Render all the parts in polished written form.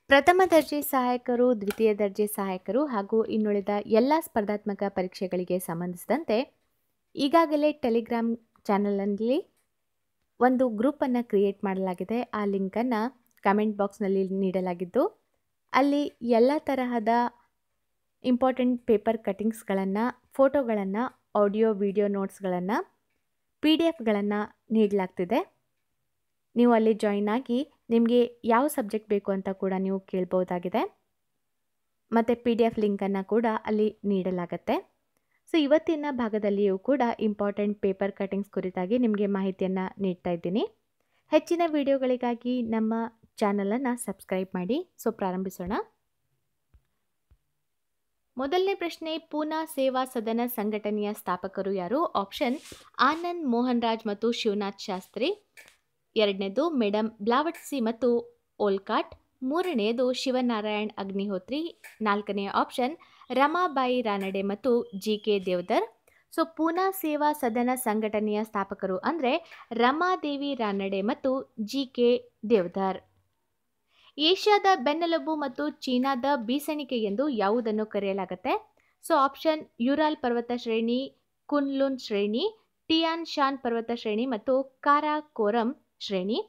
ಪ್ರಥಮ ದರ್ಜೆ ಸಹಾಯಕರು, ದ್ವಿತೀಯ ದರ್ಜೆ ಸಹಾಯಕರು ಹಾಗೂ ಇನ್ನುಳಿದ ಎಲ್ಲ ಸ್ಪರ್ಧಾತ್ಮಕ ಪರೀಕ್ಷೆಗಳಿಗೆ ಸಂಬಂಧಿಸಿದಂತೆ ಈಗಾಗಲೇ ಟೆಲಿಗ್ರಾಮ್ ಚಾನಲಲ್ಲಿ ಒಂದು ಗ್ರೂಪನ್ನು ಕ್ರಿಯೇಟ್ ಮಾಡಲಾಗಿದೆ. ಆ ಲಿಂಕನ್ನು ಕಮೆಂಟ್ ಬಾಕ್ಸ್ನಲ್ಲಿ ನೀಡಲಾಗಿದ್ದು, ಅಲ್ಲಿ ಎಲ್ಲ ತರಹದ ಇಂಪಾರ್ಟೆಂಟ್ ಪೇಪರ್ ಕಟ್ಟಿಂಗ್ಸ್ಗಳನ್ನು, ಫೋಟೋಗಳನ್ನು, ಆಡಿಯೋ ವಿಡಿಯೋ ನೋಟ್ಸ್ಗಳನ್ನು, PDF ನೀಡಲಾಗ್ತಿದೆ. ನೀವು ಅಲ್ಲಿ ಜಾಯಿನ್ ಆಗಿ ನಿಮಗೆ ಯಾವ ಸಬ್ಜೆಕ್ಟ್ ಬೇಕು ಅಂತ ಕೂಡ ನೀವು ಕೇಳ್ಬೋದಾಗಿದೆ. ಮತ್ತು PDF ಲಿಂಕನ್ನು ಕೂಡ ಅಲ್ಲಿ ನೀಡಲಾಗತ್ತೆ. ಸೊ ಇವತ್ತಿನ ಭಾಗದಲ್ಲಿಯೂ ಕೂಡ ಇಂಪಾರ್ಟೆಂಟ್ ಪೇಪರ್ ಕಟ್ಟಿಂಗ್ಸ್ ಕುರಿತಾಗಿ ನಿಮಗೆ ಮಾಹಿತಿಯನ್ನು ನೀಡ್ತಾ ಇದ್ದೀನಿ. ಹೆಚ್ಚಿನ ವಿಡಿಯೋಗಳಿಗಾಗಿ ನಮ್ಮ ಚಾನಲನ್ನು ಸಬ್ಸ್ಕ್ರೈಬ್ ಮಾಡಿ. ಸೊ ಪ್ರಾರಂಭಿಸೋಣ. ಮೊದಲನೇ ಪ್ರಶ್ನೆ, ಪೂನಾ ಸೇವಾ ಸದನ ಸಂಘಟನೆಯ ಸ್ಥಾಪಕರು ಯಾರು? ಆಪ್ಷನ್ ಆನಂದ್ ಮೋಹನ್ ರಾಜ್ ಮತ್ತು ಶಿವನಾಥ್ ಶಾಸ್ತ್ರಿ. ಎರಡನೇದು ಮೇಡಮ್ ಬ್ಲಾವಟ್ಸಿ ಮತ್ತು ಓಲ್ಕಾಟ್. ಮೂರನೆಯದು ಶಿವನಾರಾಯಣ್ ಅಗ್ನಿಹೋತ್ರಿ. ನಾಲ್ಕನೇ ಆಪ್ಷನ್ ರಮಾಬಾಯಿ ರಾನಡೆ ಮತ್ತು GK ದೇವಧರ್. ಸೊ ಪೂನಾ ಸೇವಾ ಸದನ ಸಂಘಟನೆಯ ಸ್ಥಾಪಕರು ಅಂದರೆ ರಮಾದೇವಿ ರಾನಡೆ ಮತ್ತು GK ದೇವಧರ್. ಏಷ್ಯಾದ ಬೆನ್ನೆಲುಬು ಮತ್ತು ಚೀನಾದ ಬೀಸಣಿಗೆ ಎಂದು ಯಾವುದನ್ನು ಕರೆಯಲಾಗುತ್ತೆ? ಸೊ ಆಪ್ಷನ್ ಯುರಾಲ್ ಪರ್ವತ ಶ್ರೇಣಿ, ಕುನ್ಲುನ್ ಶ್ರೇಣಿ, ಟಿಯಾನ್ ಶಾನ್ ಪರ್ವತ ಶ್ರೇಣಿ ಮತ್ತು ಕಾರಾಕೋರಂ ಶ್ರೇಣಿ.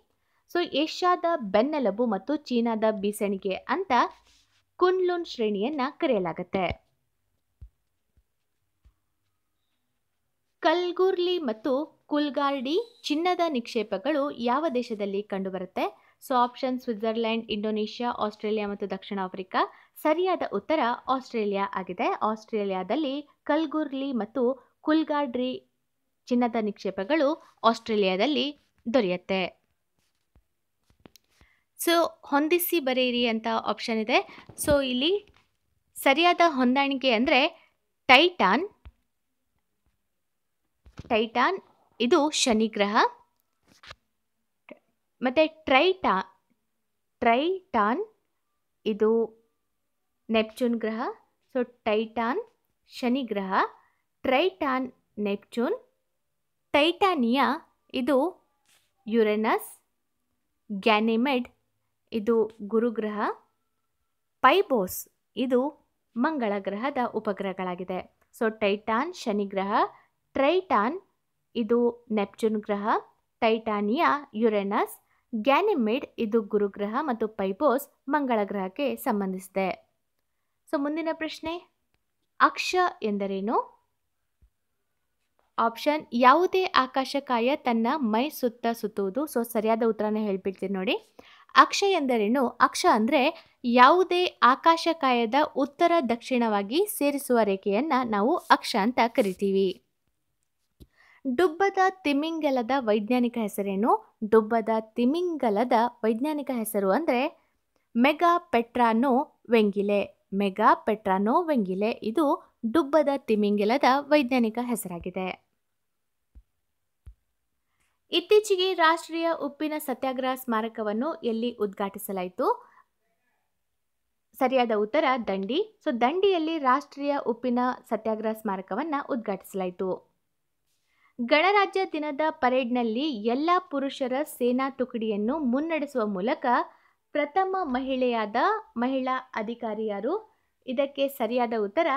ಸೊ ಏಷ್ಯಾದ ಬೆನ್ನೆಲುಬು ಮತ್ತು ಚೀನಾದ ಬೀಸಣಿಗೆ ಅಂತ ಕುನ್ಲುನ್ ಶ್ರೇಣಿಯನ್ನ ಕರೆಯಲಾಗುತ್ತೆ. ಕಲ್ಗುರ್ಲಿ ಮತ್ತು ಕುಲ್ಗಾರ್ಡಿ ಚಿನ್ನದ ನಿಕ್ಷೇಪಗಳು ಯಾವ ದೇಶದಲ್ಲಿ ಕಂಡುಬರುತ್ತೆ? So option Switzerland, Indonesia, Australia ಮತ್ತು ದಕ್ಷಿಣ ಆಫ್ರಿಕಾ. ಸರಿಯಾದ ಉತ್ತರ ಆಸ್ಟ್ರೇಲಿಯಾ ಆಗಿದೆ. ಆಸ್ಟ್ರೇಲಿಯಾದಲ್ಲಿ ಕಲ್ಗುರ್ಲಿ ಮತ್ತು ಕುಲ್ಗಾರ್ಡಿ ಚಿನ್ನದ ನಿಕ್ಷೇಪಗಳು ಆಸ್ಟ್ರೇಲಿಯಾದಲ್ಲಿ ದೊರೆಯುತ್ತೆ. ಸೊ ಹೊಂದಿಸಿ ಬರೆಯಿರಿ ಅಂತ ಆಪ್ಷನ್ ಇದೆ. ಸೊ ಇಲ್ಲಿ ಸರಿಯಾದ ಹೊಂದಾಣಿಕೆ ಅಂದರೆ ಟೈಟಾನ್ ಇದು ಶನಿ ಗ್ರಹ, ಮತ್ತು ಟ್ರೈಟಾನ್ ಇದು ನೆಪ್ಚೂನ್ ಗ್ರಹ. ಸೊ ಟೈಟಾನ್ ಶನಿ ಗ್ರಹ, ಟ್ರೈಟಾನ್ ನೆಪ್ಚೂನ್. ಟೈಟಾನಿಯಾ ಇದು ಯುರೇನಸ್, ಗ್ಯಾನಿಮೆಡ್ ಇದು ಗುರುಗ್ರಹ, ಪೈಬೋಸ್ ಇದು ಮಂಗಳ ಗ್ರಹದ ಉಪಗ್ರಹಗಳಾಗಿದೆ. ಸೊ ಟೈಟಾನ್ ಶನಿ ಗ್ರಹ, ಟ್ರೈಟಾನ್ ಇದು ನೆಪ್ಚೂನ್ ಗ್ರಹ, ಟೈಟಾನಿಯಾ ಯುರೇನಸ್, ಗ್ಯಾನಿಮೆಡ್ ಇದು ಗುರುಗ್ರಹ ಮತ್ತು ಪೈಬೋಸ್ ಮಂಗಳ ಗ್ರಹಕ್ಕೆ ಸಂಬಂಧಿಸಿದೆ. ಸೊ ಮುಂದಿನ ಪ್ರಶ್ನೆ, ಅಕ್ಷ ಎಂದರೇನು? ಆಪ್ಷನ್ ಯಾವುದೇ ಆಕಾಶಕಾಯ ತನ್ನ ಮೈ ಸುತ್ತುವುದು. ಸೊ ಸರಿಯಾದ ಉತ್ತರನ ಹೇಳ್ಬಿಡ್ತೀನಿ ನೋಡಿ. ಅಕ್ಷ ಎಂದರೇನು? ಅಕ್ಷ ಅಂದರೆ ಯಾವುದೇ ಆಕಾಶಕಾಯದ ಉತ್ತರ ದಕ್ಷಿಣವಾಗಿ ಸೇರಿಸುವ ರೇಖೆಯನ್ನು ನಾವು ಅಕ್ಷ ಅಂತ ಕರಿತೀವಿ. ಡುಬ್ಬದ ತಿಮಿಂಗಲದ ವೈಜ್ಞಾನಿಕ ಹೆಸರೇನು? ಡುಬ್ಬದ ತಿಮಿಂಗಲದ ವೈಜ್ಞಾನಿಕ ಹೆಸರು ಅಂದರೆ ಮೆಗಾಪೆಟ್ರಾನೋವೆಂಗಿಲೆ. ಇದು ಡುಬ್ಬದ ತಿಮಿಂಗಲದ ವೈಜ್ಞಾನಿಕ ಹೆಸರಾಗಿದೆ. ಇತ್ತೀಚೆಗೆ ರಾಷ್ಟ್ರೀಯ ಉಪ್ಪಿನ ಸತ್ಯಾಗ್ರಹ ಸ್ಮಾರಕವನ್ನು ಎಲ್ಲಿ ಉದ್ಘಾಟಿಸಲಾಯಿತು? ಸರಿಯಾದ ಉತ್ತರ ದಂಡಿ. ಸೊ ದಂಡಿಯಲ್ಲಿ ರಾಷ್ಟ್ರೀಯ ಉಪ್ಪಿನ ಸತ್ಯಾಗ್ರಹ ಸ್ಮಾರಕವನ್ನು ಉದ್ಘಾಟಿಸಲಾಯಿತು. ಗಣರಾಜ್ಯ ದಿನದ ಪರೇಡ್ನಲ್ಲಿ ಎಲ್ಲ ಪುರುಷರ ಸೇನಾ ತುಕಡಿಯನ್ನು ಮುನ್ನಡೆಸುವ ಮೂಲಕ ಪ್ರಥಮ ಮಹಿಳಾ ಅಧಿಕಾರಿ ಯಾರು? ಇದಕ್ಕೆ ಸರಿಯಾದ ಉತ್ತರ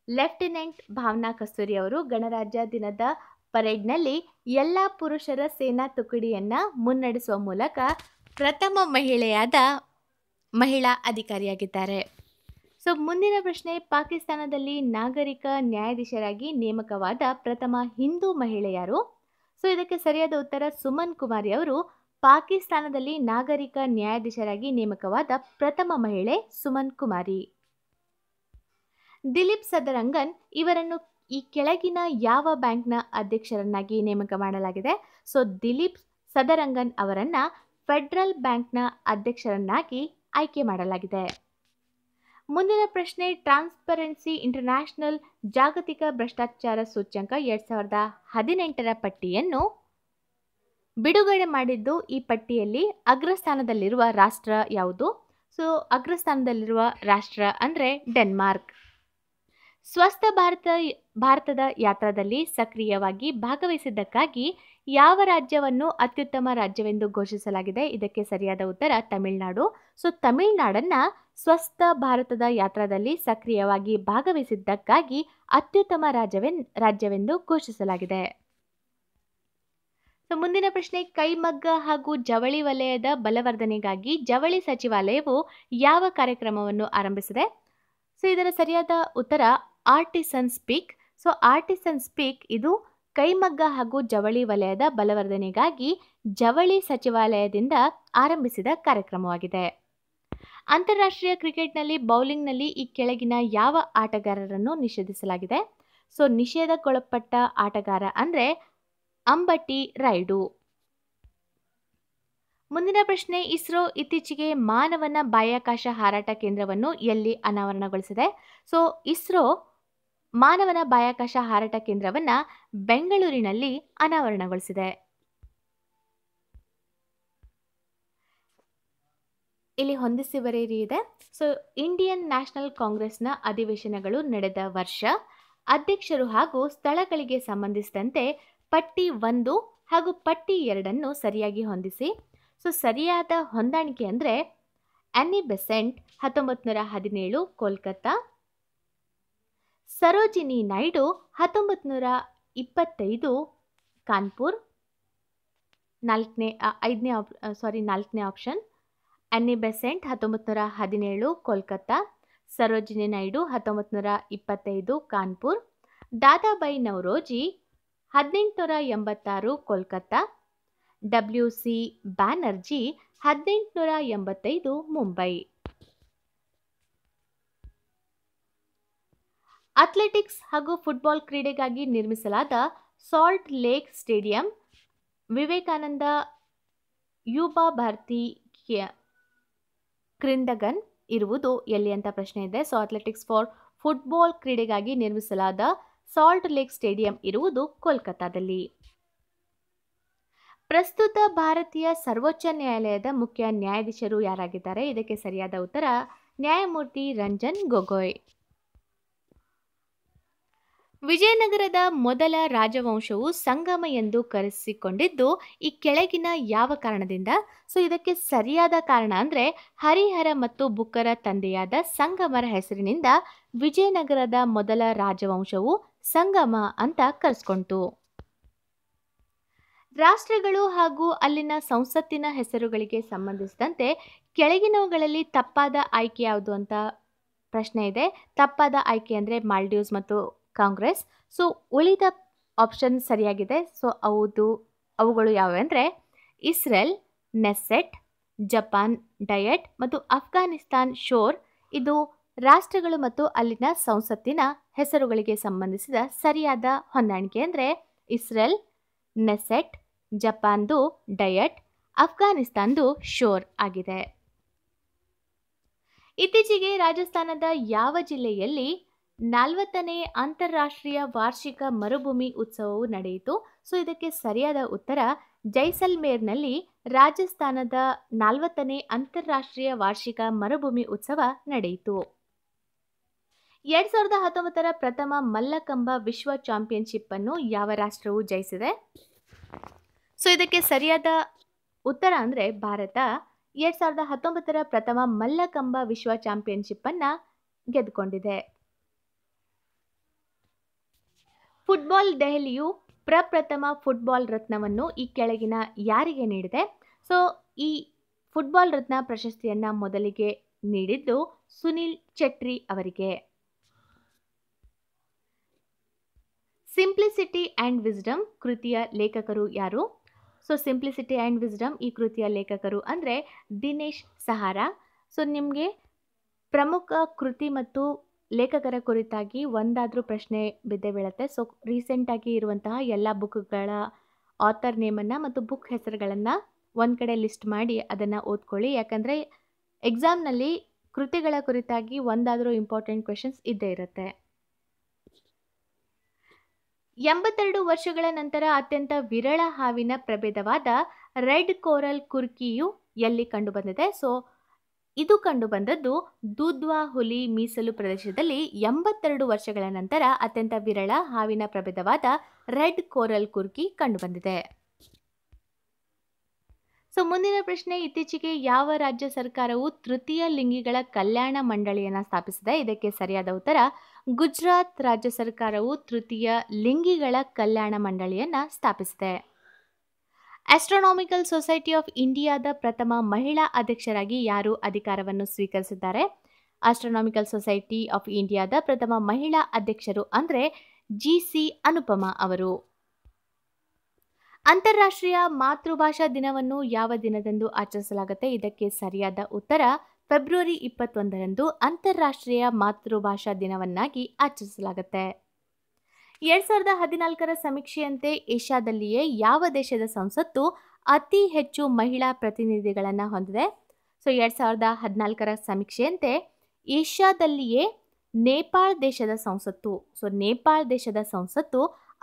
ಲೆಫ್ಟಿನೆಂಟ್ ಭಾವನಾ ಕಸ್ತೂರಿ ಅವರು ಗಣರಾಜ್ಯ ದಿನದ ಪರೇಡ್ನಲ್ಲಿ ಎಲ್ಲ ಪುರುಷರ ಸೇನಾ ತುಕಡಿಯನ್ನು ಮುನ್ನಡೆಸುವ ಮೂಲಕ ಪ್ರಥಮ ಮಹಿಳಾ ಅಧಿಕಾರಿಯಾಗಿದ್ದಾರೆ. ಸೊ ಮುಂದಿನ ಪ್ರಶ್ನೆ, ಪಾಕಿಸ್ತಾನದಲ್ಲಿ ನಾಗರಿಕ ನ್ಯಾಯಾಧೀಶರಾಗಿ ನೇಮಕವಾದ ಪ್ರಥಮ ಹಿಂದೂ ಮಹಿಳೆ ಯಾರು? ಸೊ ಇದಕ್ಕೆ ಸರಿಯಾದ ಉತ್ತರ ಸುಮನ್ ಕುಮಾರಿ ಅವರು ಪಾಕಿಸ್ತಾನದಲ್ಲಿ ನಾಗರಿಕ ನ್ಯಾಯಾಧೀಶರಾಗಿ ನೇಮಕವಾದ ಪ್ರಥಮ ಮಹಿಳೆ ಸುಮನ್ ಕುಮಾರಿ. ದಿಲೀಪ್ ಸದರಂಗನ್ ಇವರನ್ನು ಈ ಕೆಳಗಿನ ಯಾವ ಬ್ಯಾಂಕ್ನ ಅಧ್ಯಕ್ಷರನ್ನಾಗಿ ನೇಮಕ ಮಾಡಲಾಗಿದೆ? ಸೊ ದಿಲೀಪ್ ಸದರಂಗನ್ ಅವರನ್ನ ಫೆಡರಲ್ ಬ್ಯಾಂಕ್ನ ಅಧ್ಯಕ್ಷರನ್ನಾಗಿ ಆಯ್ಕೆ ಮಾಡಲಾಗಿದೆ. ಮುಂದಿನ ಪ್ರಶ್ನೆ, ಟ್ರಾನ್ಸ್ಪರೆನ್ಸಿ ಇಂಟರ್ನ್ಯಾಷನಲ್ ಜಾಗತಿಕ ಭ್ರಷ್ಟಾಚಾರ ಸೂಚ್ಯಂಕ 2018ರ ಪಟ್ಟಿಯನ್ನು ಬಿಡುಗಡೆ ಮಾಡಿದ್ದು. ಈ ಪಟ್ಟಿಯಲ್ಲಿ ಅಗ್ರಸ್ಥಾನದಲ್ಲಿರುವ ರಾಷ್ಟ್ರ ಯಾವುದು? ಸೊ ಅಗ್ರಸ್ಥಾನದಲ್ಲಿರುವ ರಾಷ್ಟ್ರ ಅಂದರೆ ಡೆನ್ಮಾರ್ಕ್. ಸ್ವಸ್ಥ ಭಾರತದ ಯಾತ್ರಾದಲ್ಲಿ ಸಕ್ರಿಯವಾಗಿ ಭಾಗವಹಿಸಿದ್ದಕ್ಕಾಗಿ ಯಾವ ರಾಜ್ಯವನ್ನು ಅತ್ಯುತ್ತಮ ರಾಜ್ಯವೆಂದು ಘೋಷಿಸಲಾಗಿದೆ? ಇದಕ್ಕೆ ಸರಿಯಾದ ಉತ್ತರ ತಮಿಳುನಾಡು. ಸೊ ತಮಿಳುನಾಡನ್ನ ಸ್ವಸ್ಥ ಭಾರತದ ಯಾತ್ರಾದಲ್ಲಿ ಸಕ್ರಿಯವಾಗಿ ಭಾಗವಹಿಸಿದ್ದಕ್ಕಾಗಿ ಅತ್ಯುತ್ತಮ ರಾಜ್ಯವೆಂದು ಘೋಷಿಸಲಾಗಿದೆ. ಸೊ ಮುಂದಿನ ಪ್ರಶ್ನೆ, ಕೈಮಗ್ಗ ಹಾಗೂ ಜವಳಿ ವಲಯದ ಬಲವರ್ಧನೆಗಾಗಿ ಜವಳಿ ಸಚಿವಾಲಯವು ಯಾವ ಕಾರ್ಯಕ್ರಮವನ್ನು ಆರಂಭಿಸಿದೆ? ಸೊ ಇದರ ಸರಿಯಾದ ಉತ್ತರ artisan speak. So artisan speak ಇದು ಕೈಮಗ್ಗ ಹಾಗೂ ಜವಳಿ ವಲಯದ ಬಲವರ್ಧನೆಗಾಗಿ ಜವಳಿ ಸಚಿವಾಲಯದಿಂದ ಆರಂಭಿಸಿದ ಕಾರ್ಯಕ್ರಮವಾಗಿದೆ. ಅಂತಾರಾಷ್ಟ್ರೀಯ ಕ್ರಿಕೆಟ್ನಲ್ಲಿ ಬೌಲಿಂಗ್ನಲ್ಲಿ ಈ ಕೆಳಗಿನ ಯಾವ ಆಟಗಾರರನ್ನು ನಿಷೇಧಿಸಲಾಗಿದೆ? ಸೊ ನಿಷೇಧಕ್ಕೊಳಪಟ್ಟ ಆಟಗಾರ ಅಂದರೆ ಅಂಬಟಿ ರಾಯುಡು. ಮುಂದಿನ ಪ್ರಶ್ನೆ, ಇಸ್ರೋ ಇತ್ತೀಚೆಗೆ ಮಾನವನ ಬಾಹ್ಯಾಕಾಶ ಹಾರಾಟ ಕೇಂದ್ರವನ್ನು ಎಲ್ಲಿ ಅನಾವರಣಗೊಳಿಸಿದೆ? ಸೊ ಇಸ್ರೋ ಮಾನವನ ಬಾಹ್ಯಾಕಾಶ ಹಾರಾಟ ಕೇಂದ್ರವನ್ನು ಬೆಂಗಳೂರಿನಲ್ಲಿ ಅನಾವರಣಗೊಳಿಸಿದೆ. ಇಲ್ಲಿ ಹೊಂದಿಸಿ ಬರೆಯಿರಿ ಇದೆ. ಸೊ ಇಂಡಿಯನ್ ನ್ಯಾಷನಲ್ ಕಾಂಗ್ರೆಸ್ನ ಅಧಿವೇಶನಗಳು ನಡೆದ ವರ್ಷ, ಅಧ್ಯಕ್ಷರು ಹಾಗೂ ಸ್ಥಳಗಳಿಗೆ ಸಂಬಂಧಿಸಿದಂತೆ ಪಟ್ಟಿ 1 ಹಾಗೂ ಪಟ್ಟಿ 2 ಸರಿಯಾಗಿ ಹೊಂದಿಸಿ. ಸೊ ಸರಿಯಾದ ಹೊಂದಾಣಿಕೆ ಅಂದರೆ ಆನಿ ಬೆಸೆಂಟ್ 1917 ಕೋಲ್ಕತ್ತಾ, ಸರೋಜಿನಿ ನಾಯ್ಡು 1925 ಕಾನ್ಪುರ್. ನಾಲ್ಕನೇ option Annie Besant 1917 Kolkata, Sarojini Naidu 1925 Kanpur, Dadabhai Naoroji 1886 Kolkata, WC Banerjee 1885 Mumbai. Athletics ಹಾಗೂ ಫುಟ್ಬಾಲ್ ಕ್ರೀಡೆಗಾಗಿ ನಿರ್ಮಿಸಲಾದ Salt Lake stadium Vivekananda Yuva Bharati Krirangan ಇರುವುದು ಎಲ್ಲಿ ಅಂತ ಪ್ರಶ್ನೆ ಇದೆ. ಸೊ ಅಥ್ಲೆಟಿಕ್ಸ್ ಫಾರ್ ಫುಟ್ಬಾಲ್ ಕ್ರೀಡೆಗಾಗಿ ನಿರ್ಮಿಸಲಾದ ಸಾಲ್ಟ್ ಲೇಕ್ ಸ್ಟೇಡಿಯಂ ಇರುವುದು ಕೋಲ್ಕತ್ತಾದಲ್ಲಿ. ಪ್ರಸ್ತುತ ಭಾರತೀಯ ಸರ್ವೋಚ್ಚ ನ್ಯಾಯಾಲಯದ ಮುಖ್ಯ ನ್ಯಾಯಾಧೀಶರು ಯಾರಾಗಿದ್ದಾರೆ? ಇದಕ್ಕೆ ಸರಿಯಾದ ಉತ್ತರ ನ್ಯಾಯಮೂರ್ತಿ ರಂಜನ್ ಗೊಗೊಯ್. ವಿಜಯನಗರದ ಮೊದಲ ರಾಜವಂಶವು ಸಂಗಮ ಎಂದು ಕರೆಸಿಕೊಂಡಿದ್ದು ಈ ಕೆಳಗಿನ ಯಾವ ಕಾರಣದಿಂದ? ಸೊ ಇದಕ್ಕೆ ಸರಿಯಾದ ಕಾರಣ ಅಂದರೆ ಹರಿಹರ ಮತ್ತು ಬುಕ್ಕರ ತಂದೆಯಾದ ಸಂಗಮರ ಹೆಸರಿನಿಂದ ವಿಜಯನಗರದ ಮೊದಲ ರಾಜವಂಶವು ಸಂಗಮ ಅಂತ ಕರೆಸ್ಕೊಂತು. ರಾಷ್ಟ್ರಗಳು ಹಾಗೂ ಅಲ್ಲಿನ ಸಂಸತ್ತಿನ ಹೆಸರುಗಳಿಗೆ ಸಂಬಂಧಿಸಿದಂತೆ ಕೆಳಗಿನವುಗಳಲ್ಲಿ ತಪ್ಪಾದ ಆಯ್ಕೆ ಯಾವುದು ಅಂತ ಪ್ರಶ್ನೆ ಇದೆ. ತಪ್ಪಾದ ಆಯ್ಕೆ ಅಂದರೆ ಮಾಲ್ಡೀವ್ಸ್ ಮತ್ತು ಕಾಂಗ್ರೆಸ್. ಸೊ ಉಳಿದ ಆಪ್ಷನ್ ಸರಿಯಾಗಿದೆ. ಸೊ ಅವುಗಳು ಯಾವುವು ಅಂದರೆ ಇಸ್ರೇಲ್, ನೆಸ್ಸೆಟ್, ಜಪಾನ್ ಡಯಟ್ ಮತ್ತು ಅಫ್ಘಾನಿಸ್ತಾನ್ ಶೋರ್. ಇದು ರಾಷ್ಟ್ರಗಳು ಮತ್ತು ಅಲ್ಲಿನ ಸಂಸತ್ತಿನ ಹೆಸರುಗಳಿಗೆ ಸಂಬಂಧಿಸಿದ ಸರಿಯಾದ ಹೊಂದಾಣಿಕೆ ಅಂದರೆ ಇಸ್ರೇಲ್, ನೆಸ್ಸೆಟ್, ಜಪಾನ್ದು ಡಯಟ್, ಅಫ್ಘಾನಿಸ್ತಾನ್ದು ಶೋರ್ ಆಗಿದೆ. ಇತ್ತೀಚೆಗೆ ರಾಜಸ್ಥಾನದ ಯಾವ ಜಿಲ್ಲೆಯಲ್ಲಿ 40ನೇ ಅಂತಾರಾಷ್ಟ್ರೀಯ ವಾರ್ಷಿಕ ಮರುಭೂಮಿ ಉತ್ಸವವು ನಡೆಯಿತು? ಸೊ ಇದಕ್ಕೆ ಸರಿಯಾದ ಉತ್ತರ ಜೈಸಲ್ಮೇರ್ನಲ್ಲಿ ರಾಜಸ್ಥಾನದ 40ನೇ ಅಂತಾರಾಷ್ಟ್ರೀಯ ವಾರ್ಷಿಕ ಮರುಭೂಮಿ ಉತ್ಸವ ನಡೆಯಿತು. 2019ರ ಪ್ರಥಮ ಮಲ್ಲಕಂಬ ವಿಶ್ವ ಚಾಂಪಿಯನ್ಶಿಪ್ ಅನ್ನು ಯಾವ ರಾಷ್ಟ್ರವು ಜಯಿಸಿದೆ? ಸೊ ಇದಕ್ಕೆ ಸರಿಯಾದ ಉತ್ತರ ಅಂದರೆ ಭಾರತ 2019ರ ಪ್ರಥಮ ಮಲ್ಲಕಂಬ ವಿಶ್ವ ಚಾಂಪಿಯನ್ಶಿಪ್ ಅನ್ನು ಗೆದ್ದುಕೊಂಡಿದೆ. ಫುಟ್ಬಾಲ್ ದೆಹಲಿಯು ಪ್ರಪ್ರಥಮ ಫುಟ್ಬಾಲ್ ರತ್ನವನ್ನು ಈ ಕೆಳಗಿನ ಯಾರಿಗೆ ನೀಡಿದೆ? ಸೊ ಈ ಫುಟ್ಬಾಲ್ ರತ್ನ ಪ್ರಶಸ್ತಿಯನ್ನು ಮೊದಲಿಗೆ ನೀಡಿದ್ದು ಸುನಿಲ್ ಚೆಟ್ರಿ ಅವರಿಗೆ. ಸಿಂಪ್ಲಿಸಿಟಿ ಆ್ಯಂಡ್ ವಿಸ್ಡಮ್ ಕೃತಿಯ ಲೇಖಕರು ಯಾರು? ಸೊ ಸಿಂಪ್ಲಿಸಿಟಿ ಆ್ಯಂಡ್ ವಿಸ್ಡಮ್ ಈ ಕೃತಿಯ ಲೇಖಕರು ಅಂದರೆ ದಿನೇಶ್ ಸಹಾರಾ. ಸೊ ನಿಮಗೆ ಪ್ರಮುಖ ಕೃತಿ ಮತ್ತು ಲೇಖಕರ ಕುರಿತಾಗಿ ಒಂದಾದರೂ ಪ್ರಶ್ನೆ ಬಿದ್ದೇ ಬೀಳುತ್ತೆ. ಸೊ ರೀಸೆಂಟಾಗಿ ಇರುವಂತಹ ಎಲ್ಲ ಬುಕ್ಗಳ ಆಥರ್ ನೇಮನ್ನು ಮತ್ತು ಬುಕ್ ಹೆಸರುಗಳನ್ನು ಒಂದು ಕಡೆ ಲಿಸ್ಟ್ ಮಾಡಿ ಅದನ್ನು ಓದ್ಕೊಳ್ಳಿ. ಯಾಕಂದರೆ ಎಕ್ಸಾಮ್ನಲ್ಲಿ ಕೃತಿಗಳ ಕುರಿತಾಗಿ ಒಂದಾದರೂ ಇಂಪಾರ್ಟೆಂಟ್ ಕ್ವೆಶನ್ಸ್ ಇದ್ದೇ ಇರುತ್ತೆ. 82 ವರ್ಷಗಳ ನಂತರ ಅತ್ಯಂತ ವಿರಳ ಹಾವಿನ ಪ್ರಭೇದವಾದ ರೆಡ್ ಕೋರಲ್ ಕುರ್ಕಿಯು ಎಲ್ಲಿ ಕಂಡುಬಂದಿದೆ? ಸೊ ಇದು ಕಂಡುಬಂದದ್ದು ದೂಧ್ವಾ ಹುಲಿ ಮೀಸಲು ಪ್ರದೇಶದಲ್ಲಿ 82 ವರ್ಷಗಳ ನಂತರ ಅತ್ಯಂತ ವಿರಳ ಹಾವಿನ ಪ್ರಭೇದವಾದ ರೆಡ್ ಕೋರಲ್ ಕುರ್ಕಿ ಕಂಡುಬಂದಿದೆ. ಸೊ ಮುಂದಿನ ಪ್ರಶ್ನೆ, ಇತ್ತೀಚೆಗೆ ಯಾವ ರಾಜ್ಯ ಸರ್ಕಾರವು ತೃತೀಯ ಲಿಂಗಿಗಳ ಕಲ್ಯಾಣ ಮಂಡಳಿಯನ್ನು ಸ್ಥಾಪಿಸಿದೆ? ಇದಕ್ಕೆ ಸರಿಯಾದ ಉತ್ತರ ಗುಜರಾತ್ ರಾಜ್ಯ ಸರ್ಕಾರವು ತೃತೀಯ ಲಿಂಗಿಗಳ ಕಲ್ಯಾಣ ಮಂಡಳಿಯನ್ನು ಸ್ಥಾಪಿಸಿದೆ. ಆಸ್ಟ್ರೋನಾಮಿಕಲ್ ಸೊಸೈಟಿ ಆಫ್ ಇಂಡಿಯಾದ ಪ್ರಥಮ ಮಹಿಳಾ ಅಧ್ಯಕ್ಷರಾಗಿ ಯಾರು ಅಧಿಕಾರವನ್ನು ಸ್ವೀಕರಿಸಿದ್ದಾರೆ? ಆಸ್ಟ್ರೋನಾಮಿಕಲ್ ಸೊಸೈಟಿ ಆಫ್ ಇಂಡಿಯಾದ ಪ್ರಥಮ ಮಹಿಳಾ ಅಧ್ಯಕ್ಷರು ಅಂದರೆ ಜಿ.ಸಿ. ಅನುಪಮಾ ಅವರು. ಅಂತಾರಾಷ್ಟ್ರೀಯ ಮಾತೃಭಾಷಾ ದಿನವನ್ನು ಯಾವ ದಿನದಂದು ಆಚರಿಸಲಾಗುತ್ತೆ? ಇದಕ್ಕೆ ಸರಿಯಾದ ಉತ್ತರ ಫೆಬ್ರವರಿ 21ರಂದು ಅಂತಾರಾಷ್ಟ್ರೀಯ ಮಾತೃಭಾಷಾ ದಿನವನ್ನಾಗಿ ಆಚರಿಸಲಾಗುತ್ತೆ. 2014ರ ಸಮೀಕ್ಷೆಯಂತೆ ಏಷ್ಯಾದಲ್ಲಿಯೇ ಯಾವ ದೇಶದ ಸಂಸತ್ತು ಅತಿ ಹೆಚ್ಚು ಮಹಿಳಾ ಪ್ರತಿನಿಧಿಗಳನ್ನು ಹೊಂದಿದೆ? ಸೊ 2014ರ ಸಮೀಕ್ಷೆಯಂತೆ ಏಷ್ಯಾದಲ್ಲಿಯೇ ನೇಪಾಳ ದೇಶದ ಸಂಸತ್ತು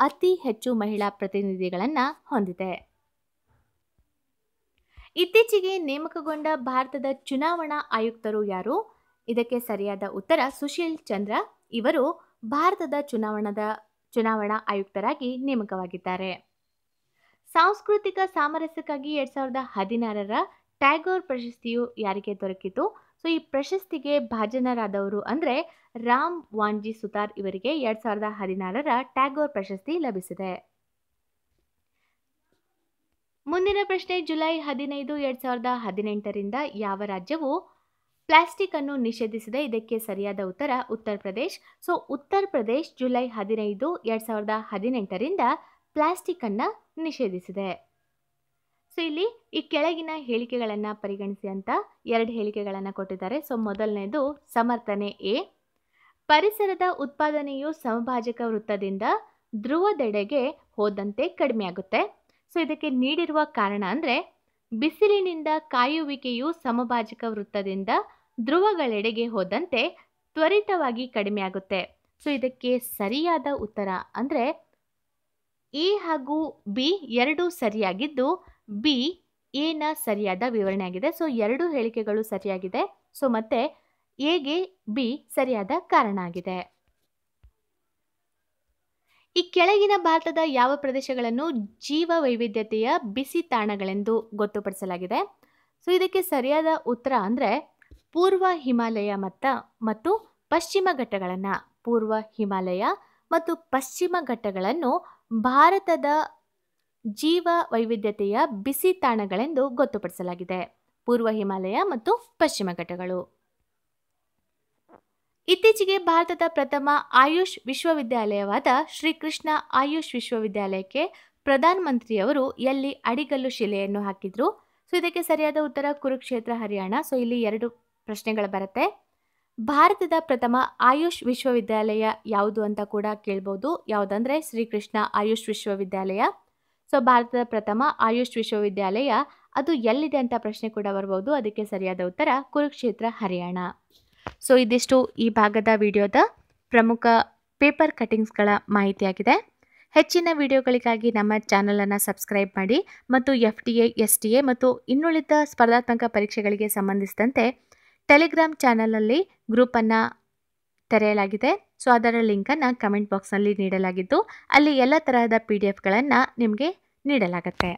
ಅತಿ ಹೆಚ್ಚು ಮಹಿಳಾ ಪ್ರತಿನಿಧಿಗಳನ್ನು ಹೊಂದಿದೆ. ಇತ್ತೀಚೆಗೆ ನೇಮಕಗೊಂಡ ಭಾರತದ ಚುನಾವಣಾ ಆಯುಕ್ತರು ಯಾರು? ಇದಕ್ಕೆ ಸರಿಯಾದ ಉತ್ತರ ಸುಶೀಲ್ ಚಂದ್ರ. ಇವರು ಭಾರತದ ಚುನಾವಣಾ ಆಯುಕ್ತರಾಗಿ ನೇಮಕವಾಗಿದ್ದಾರೆ. ಸಾಂಸ್ಕೃತಿಕ ಸಾಮರಸ್ಯಕ್ಕಾಗಿ 2016ರ ಟ್ಯಾಗೋರ್ ಪ್ರಶಸ್ತಿಯು ಯಾರಿಗೆ ದೊರಕಿತು? ಸೊ ಈ ಪ್ರಶಸ್ತಿಗೆ ಭಾಜನರಾದವರು ಅಂದರೆ ರಾಮ್ ವಾಂಜಿ ಸುತಾರ್ ಇವರಿಗೆ 2016ರ ಟ್ಯಾಗೋರ್ ಪ್ರಶಸ್ತಿ ಲಭಿಸಿದೆ. ಮುಂದಿನ ಪ್ರಶ್ನೆ, ಜುಲೈ 15, 2018ರಿಂದ ಯಾವ ರಾಜ್ಯವು ಪ್ಲಾಸ್ಟಿಕ್ ಅನ್ನು ನಿಷೇಧಿಸಿದೆ? ಇದಕ್ಕೆ ಸರಿಯಾದ ಉತ್ತರ Uttar Pradesh. So Uttar Pradesh July 15, 2018ರಿಂದ plastic ಅನ್ನು ನಿಷೇಧಿಸಿದೆ. ಸೊ ಇಲ್ಲಿ ಈ ಕೆಳಗಿನ ಹೇಳಿಕೆಗಳನ್ನು ಪರಿಗಣಿಸಿ ಅಂತ 2 ಹೇಳಿಕೆಗಳನ್ನು ಕೊಟ್ಟಿದ್ದಾರೆ. ಸೊ ಮೊದಲನೇದು ಸಮರ್ಥನೆ ಎ, ಪರಿಸರದ ಉತ್ಪಾದನೆಯು ಸಮಭಾಜಕ ವೃತ್ತದಿಂದ ಧ್ರುವದೆಡೆಗೆ ಹೋದಂತೆ ಕಡಿಮೆಯಾಗುತ್ತೆ. ಸೊ ಇದಕ್ಕೆ ನೀಡಿರುವ ಕಾರಣ ಅಂದರೆ ಬಿಸಿಲಿನಿಂದ ಕಾಯುವಿಕೆಯು ಸಮಭಾಜಕ ವೃತ್ತದಿಂದ ಧ್ರುವಗಳೆಡೆಗೆ ಹೋದಂತೆ ತ್ವರಿತವಾಗಿ ಕಡಿಮೆಯಾಗುತ್ತೆ. ಸೊ ಇದಕ್ಕೆ ಸರಿಯಾದ ಉತ್ತರ ಅಂದರೆ ಎ ಹಾಗೂ ಬಿ ಎರಡೂ ಸರಿಯಾಗಿದ್ದು ಬಿ ಎನ ಸರಿಯಾದ ವಿವರಣೆಯಾಗಿದೆ. ಸೊ 2 ಹೇಳಿಕೆಗಳು ಸರಿಯಾಗಿದೆ. ಸೊ ಮತ್ತೆ ಎಗೆ ಬಿ ಸರಿಯಾದ ಕಾರಣ ಆಗಿದೆ. ಈ ಕೆಳಗಿನ ಭಾರತದ ಯಾವ ಪ್ರದೇಶಗಳನ್ನು ಜೀವ ವೈವಿಧ್ಯತೆಯ ಬಿಸಿ ತಾಣಗಳೆಂದು ಗೊತ್ತುಪಡಿಸಲಾಗಿದೆ? ಸೊ ಇದಕ್ಕೆ ಸರಿಯಾದ ಉತ್ತರ ಅಂದರೆ ಪೂರ್ವ ಹಿಮಾಲಯ ಮತ್ತು ಪಶ್ಚಿಮ ಘಟ್ಟಗಳನ್ನು ಭಾರತದ ಜೀವ ವೈವಿಧ್ಯತೆಯ ಬಿಸಿ ತಾಣಗಳೆಂದು ಗೊತ್ತುಪಡಿಸಲಾಗಿದೆ. ಪೂರ್ವ ಹಿಮಾಲಯ ಮತ್ತು ಪಶ್ಚಿಮ ಘಟ್ಟಗಳು. ಇತ್ತೀಚೆಗೆ ಭಾರತದ ಪ್ರಥಮ ಆಯುಷ್ ವಿಶ್ವವಿದ್ಯಾಲಯವಾದ ಶ್ರೀಕೃಷ್ಣ ಆಯುಷ್ ವಿಶ್ವವಿದ್ಯಾಲಯಕ್ಕೆ ಪ್ರಧಾನಮಂತ್ರಿಯವರು ಎಲ್ಲಿ ಅಡಿಗಲ್ಲು ಶಿಲೆಯನ್ನು ಹಾಕಿದ್ರು? ಸೊ ಇದಕ್ಕೆ ಸರಿಯಾದ ಉತ್ತರ ಕುರುಕ್ಷೇತ್ರ, ಹರಿಯಾಣ. ಸೊ ಇಲ್ಲಿ 2 ಪ್ರಶ್ನೆಗಳು ಬರುತ್ತೆ. ಭಾರತದ ಪ್ರಥಮ ಆಯುಷ್ ವಿಶ್ವವಿದ್ಯಾಲಯ ಯಾವುದು ಅಂತ ಕೂಡ ಕೇಳ್ಬೋದು. ಯಾವುದಂದ್ರೆ ಶ್ರೀಕೃಷ್ಣ ಆಯುಷ್ ವಿಶ್ವವಿದ್ಯಾಲಯ. ಸೊ ಭಾರತದ ಪ್ರಥಮ ಆಯುಷ್ ವಿಶ್ವವಿದ್ಯಾಲಯ ಅದು ಎಲ್ಲಿದೆ ಅಂತ ಪ್ರಶ್ನೆ ಕೂಡ ಬರ್ಬೋದು. ಅದಕ್ಕೆ ಸರಿಯಾದ ಉತ್ತರ ಕುರುಕ್ಷೇತ್ರ, ಹರಿಯಾಣ. ಸೊ ಇದಿಷ್ಟು ಈ ಭಾಗದ ವಿಡಿಯೋದ ಪ್ರಮುಖ ಪೇಪರ್ ಕಟಿಂಗ್ಸ್ಗಳ ಮಾಹಿತಿಯಾಗಿದೆ. ಹೆಚ್ಚಿನ ವಿಡಿಯೋಗಳಿಗಾಗಿ ನಮ್ಮ ಚಾನಲನ್ನು ಸಬ್ಸ್ಕ್ರೈಬ್ ಮಾಡಿ ಮತ್ತು FTA, STA ಮತ್ತು ಇನ್ನುಳಿದ ಸ್ಪರ್ಧಾತ್ಮಕ ಪರೀಕ್ಷೆಗಳಿಗೆ ಸಂಬಂಧಿಸಿದಂತೆ ಟೆಲಿಗ್ರಾಮ್ ಚಾನಲಲ್ಲಿ ಗ್ರೂಪನ್ನು ತೆರೆಯಲಾಗಿದೆ. ಸೊ ಅದರ ಲಿಂಕನ್ನು ಕಮೆಂಟ್ ಬಾಕ್ಸ್ನಲ್ಲಿ ನೀಡಲಾಗಿದ್ದು ಅಲ್ಲಿ ಎಲ್ಲ ತರಹದ PDF ಗಳನ್ನು ನಿಮಗೆ ನೀಡಲಾಗುತ್ತೆ.